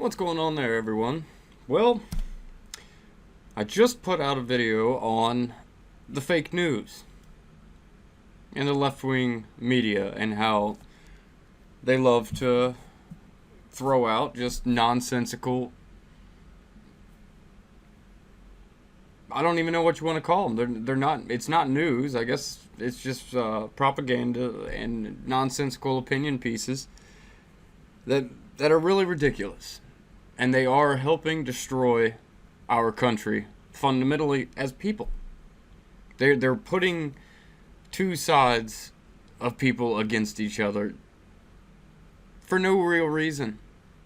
What's going on there, everyone? Well, I just put out a video on the fake news and the left-wing media and how they love to throw out just nonsensical, I don't even know what you want to call them. They're not, it's not news. I guess it's just propaganda and nonsensical opinion pieces that are really ridiculous. And they are helping destroy our country fundamentally as people. They're putting two sides of people against each other for no real reason.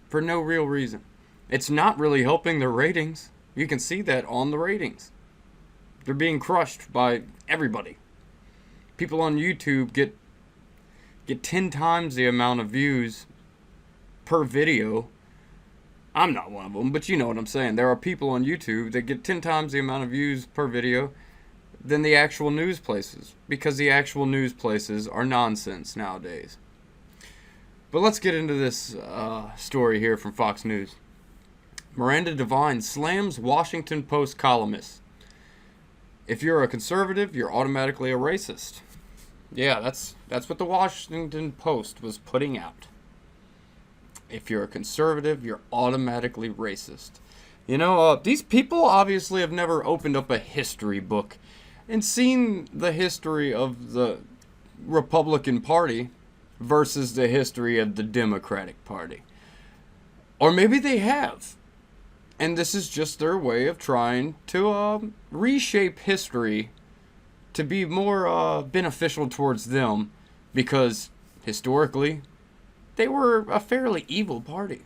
For no real reason. It's not really helping their ratings. You can see that on the ratings. They're being crushed by everybody. People on YouTube get 10 times the amount of views per video. I'm not one of them, but you know what I'm saying. There are people on YouTube that get 10 times the amount of views per video than the actual news places, because the actual news places are nonsense nowadays. But let's get into this story here from Fox News. Miranda Devine slams Washington Post columnist. If you're a conservative, you're automatically a racist. Yeah, that's what the Washington Post was putting out. If you're a conservative, you're automatically racist. You know, these people obviously have never opened up a history book and seen the history of the Republican Party versus the history of the Democratic Party. Or maybe they have. And this is just their way of trying to reshape history to be more beneficial towards them, because historically they were a fairly evil party.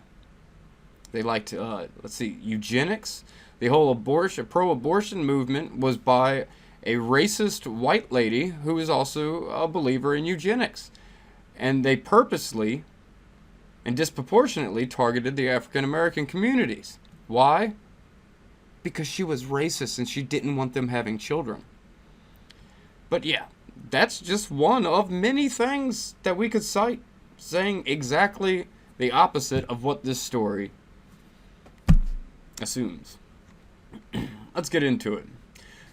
They liked, eugenics. The whole pro-abortion movement was by a racist white lady who is also a believer in eugenics. And they purposely and disproportionately targeted the African American communities. Why? Because she was racist and she didn't want them having children. But yeah, that's just one of many things that we could cite saying exactly the opposite of what this story assumes. Let's get into it.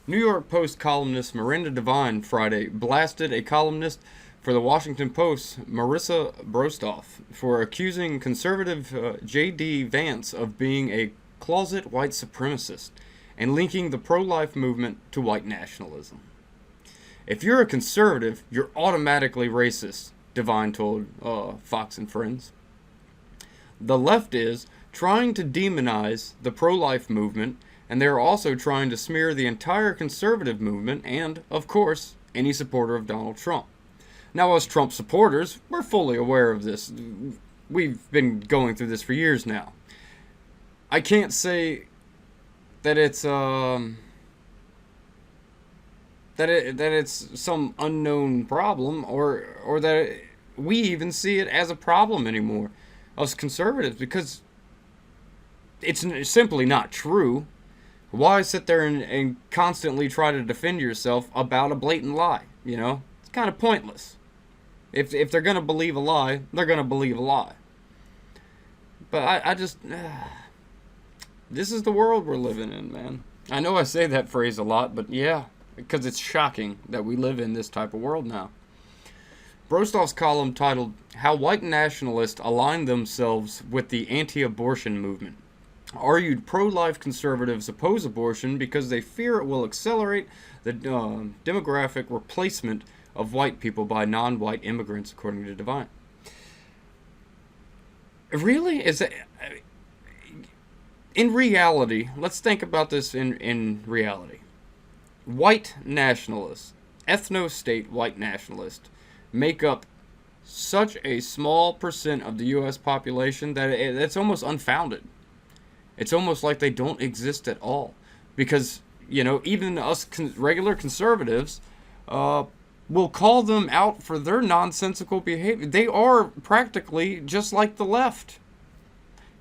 New York Post columnist Miranda Devine Friday blasted a columnist for the Washington Post, Marissa Brostoff, for accusing conservative J.D. Vance of being a closet white supremacist and linking the pro-life movement to white nationalism. If you're a conservative, you're automatically racist, Devine told Fox and Friends. The left is trying to demonize the pro-life movement, and they're also trying to smear the entire conservative movement and, of course, any supporter of Donald Trump. Now, as Trump supporters, we're fully aware of this. We've been going through this for years now. I can't say that it's that it's some unknown problem, or that we even see it as a problem anymore, us conservatives, because it's simply not true. Why sit there and constantly try to defend yourself about a blatant lie? You know, it's kind of pointless. If they're gonna believe a lie, they're gonna believe a lie. But I just this is the world we're living in, man. I know I say that phrase a lot, but yeah, because it's shocking that we live in this type of world now. Brostoff's column, titled "How White Nationalists Align Themselves with the Anti-Abortion Movement," argued pro-life conservatives oppose abortion because they fear it will accelerate the demographic replacement of white people by non-white immigrants, according to Devine. Really? Is it? In reality, let's think about this in reality. White nationalists, ethno-state white nationalists, make up such a small percent of the U.S. population that it's almost unfounded. It's almost like they don't exist at all. Because, you know, even us regular conservatives will call them out for their nonsensical behavior. They are practically just like the left.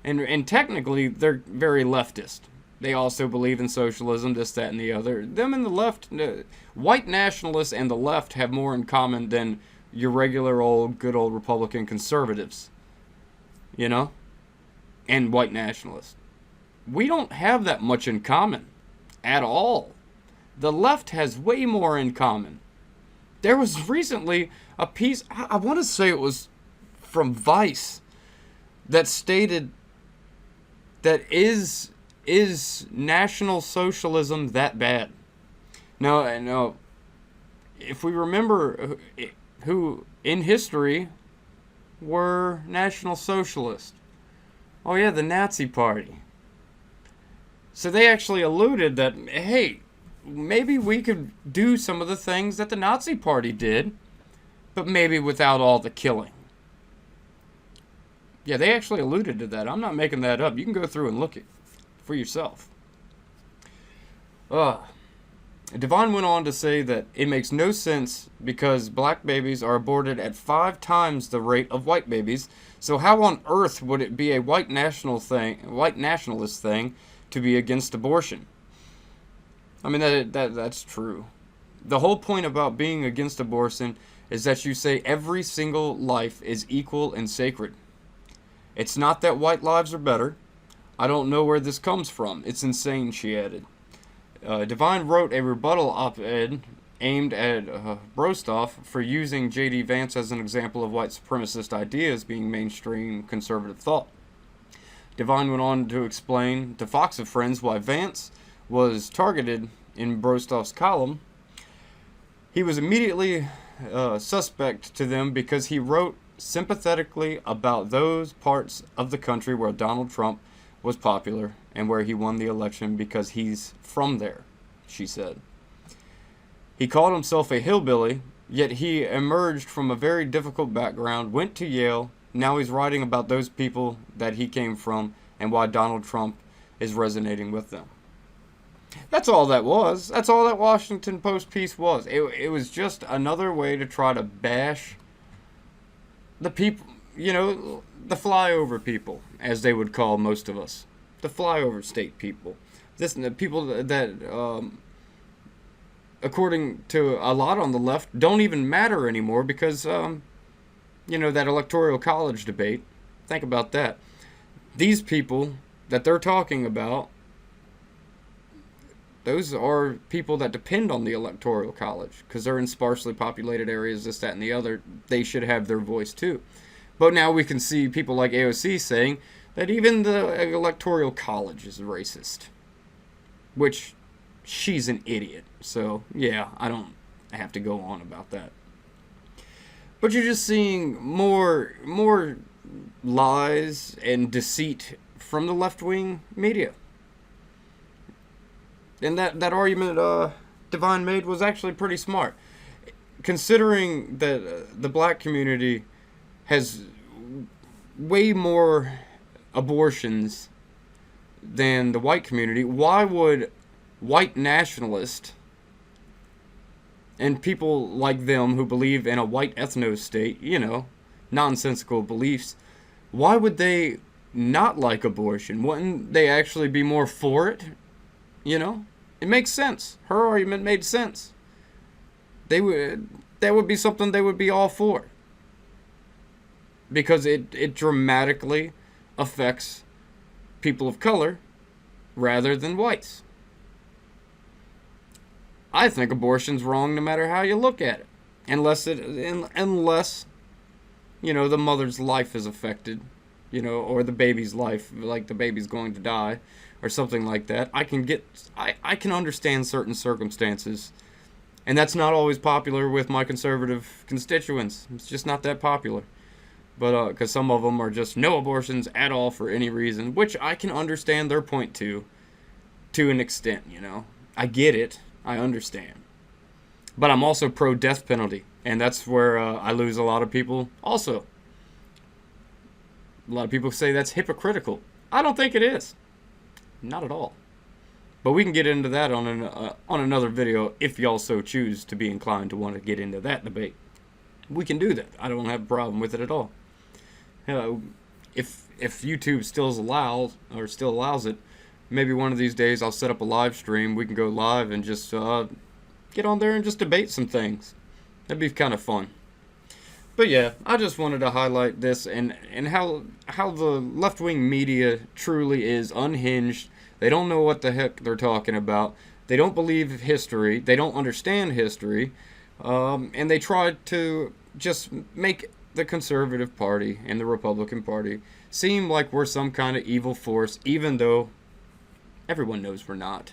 And technically, they're very leftist. They also believe in socialism, this, that, and the other. Them and the left, white nationalists and the left have more in common than your regular old, good old Republican conservatives. You know? and white nationalists. We don't have that much in common at all. The left has way more in common. There was recently a piece, I want to say it was from Vice, that stated that is National Socialism that bad? Now, if we remember who in history were National Socialists. Oh yeah, the Nazi Party. So they actually alluded that, hey, maybe we could do some of the things that the Nazi Party did, but maybe without all the killing. Yeah, they actually alluded to that. I'm not making that up. You can go through and look it for yourself. Devine went on to say that it makes no sense because black babies are aborted at 5 times the rate of white babies. So how on earth would it be a white nationalist thing to be against abortion? I mean, that's true. The whole point about being against abortion is that you say every single life is equal and sacred. It's not that white lives are better. I don't know where this comes from. It's insane, she added. Devine wrote a rebuttal op-ed aimed at Brostoff for using J.D. Vance as an example of white supremacist ideas being mainstream conservative thought. Devine went on to explain to Fox and Friends why Vance was targeted in Brostoff's column. He was immediately suspect to them because he wrote sympathetically about those parts of the country where Donald Trump was popular and where he won the election because he's from there, she said. He called himself a hillbilly, yet he emerged from a very difficult background, went to Yale. Now he's writing about those people that he came from and why Donald Trump is resonating with them. That's all that was. That's all that Washington Post piece was. It was just another way to try to bash the people, the flyover people, as they would call most of us. The flyover state people. The people that, according to a lot on the left, don't even matter anymore because, that electoral college debate. Think about that. These people that they're talking about, those are people that depend on the electoral college because they're in sparsely populated areas, this, that, and the other. They should have their voice too. But now we can see people like AOC saying that even the electoral college is racist, which she's an idiot. So yeah, I don't have to go on about that. But you're just seeing more lies and deceit from the left-wing media. And that argument Devine made was actually pretty smart, considering that the black community has way more abortions than the white community. Why would white nationalists and people like them who believe in a white ethno-state, nonsensical beliefs, why would they not like abortion? Wouldn't they actually be more for it? It makes sense. Her argument made sense. That would be something they would be all for. Because it dramatically affects people of color rather than whites. I think abortion's wrong no matter how you look at it. Unless the mother's life is affected, or the baby's life, like the baby's going to die or something like that. I can understand certain circumstances, and that's not always popular with my conservative constituents. It's just not that popular. But because some of them are just no abortions at all for any reason, which I can understand their point to an extent, I get it. I understand. But I'm also pro-death penalty, and that's where I lose a lot of people also. A lot of people say that's hypocritical. I don't think it is. Not at all. But we can get into that on another video if y'all so choose to be inclined to want to get into that debate. We can do that. I don't have a problem with it at all. If YouTube still allows it, maybe one of these days I'll set up a live stream. We can go live and just get on there and just debate some things. That'd be kind of fun. But yeah, I just wanted to highlight this and how the left wing media truly is unhinged. They don't know what the heck they're talking about. They don't believe history. They don't understand history, and they try to just make the Conservative Party and the Republican Party seem like we're some kind of evil force, even though everyone knows we're not.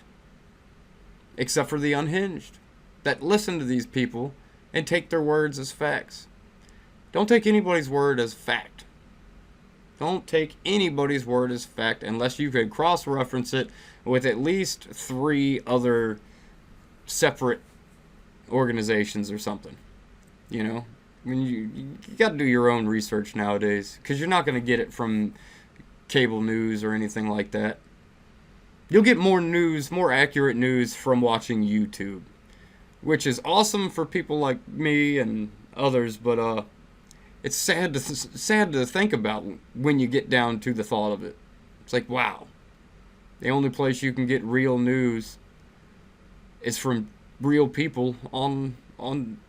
Except for the unhinged that listen to these people and take their words as facts. Don't take anybody's word as fact. Don't take anybody's word as fact unless you can cross-reference it with at least 3 other separate organizations or something. You know? I mean, you got to do your own research nowadays because you're not going to get it from cable news or anything like that. You'll get more news, more accurate news from watching YouTube, which is awesome for people like me and others, but it's sad to think about when you get down to the thought of it. It's like, wow, the only place you can get real news is from real people on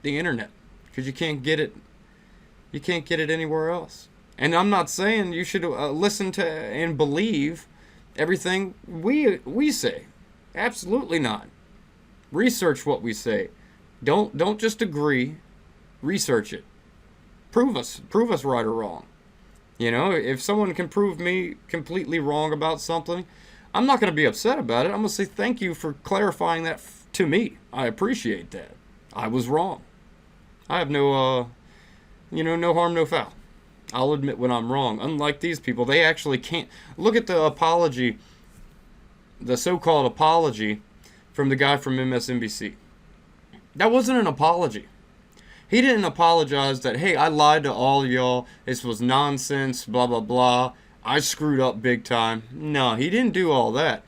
the internet, because you can't get it anywhere else. And I'm not saying you should listen to and believe everything we say. Absolutely not. Research what we say. Don't just agree. Research it. Prove us right or wrong. You know, if someone can prove me completely wrong about something, I'm not going to be upset about it. I'm going to say thank you for clarifying that to me. I appreciate that. I was wrong. I have no harm, no foul. I'll admit when I'm wrong. Unlike these people, they actually can't. Look at the apology, the so-called apology from the guy from MSNBC. That wasn't an apology. He didn't apologize that, hey, I lied to all of y'all. This was nonsense, blah, blah, blah. I screwed up big time. No, he didn't do all that.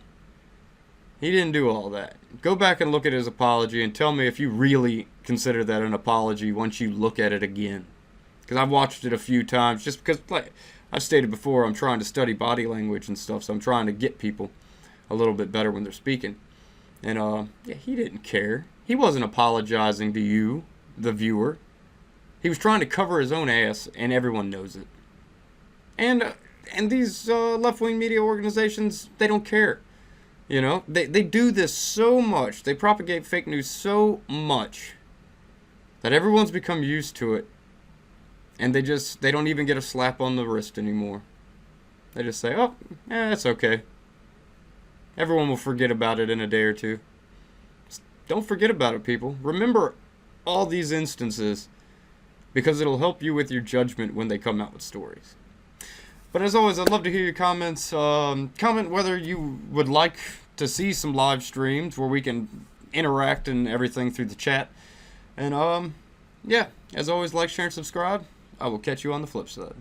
He didn't do all that. Go back and look at his apology and tell me if you really consider that an apology once you look at it again. Because I've watched it a few times just because, like I've stated before, I'm trying to study body language and stuff, so I'm trying to get people a little bit better when they're speaking. And, yeah, he didn't care. He wasn't apologizing to you, the viewer. He was trying to cover his own ass, and everyone knows it. And these left-wing media organizations, they don't care. You know, they do this so much. They propagate fake news so much that everyone's become used to it. And they don't even get a slap on the wrist anymore. They just say, oh, it's okay. Everyone will forget about it in a day or two. Just don't forget about it, people. Remember all these instances, because it'll help you with your judgment when they come out with stories. But as always, I'd love to hear your comments. Comment whether you would like to see some live streams where we can interact and everything through the chat. And yeah, as always, like, share, and subscribe. I will catch you on the flip side.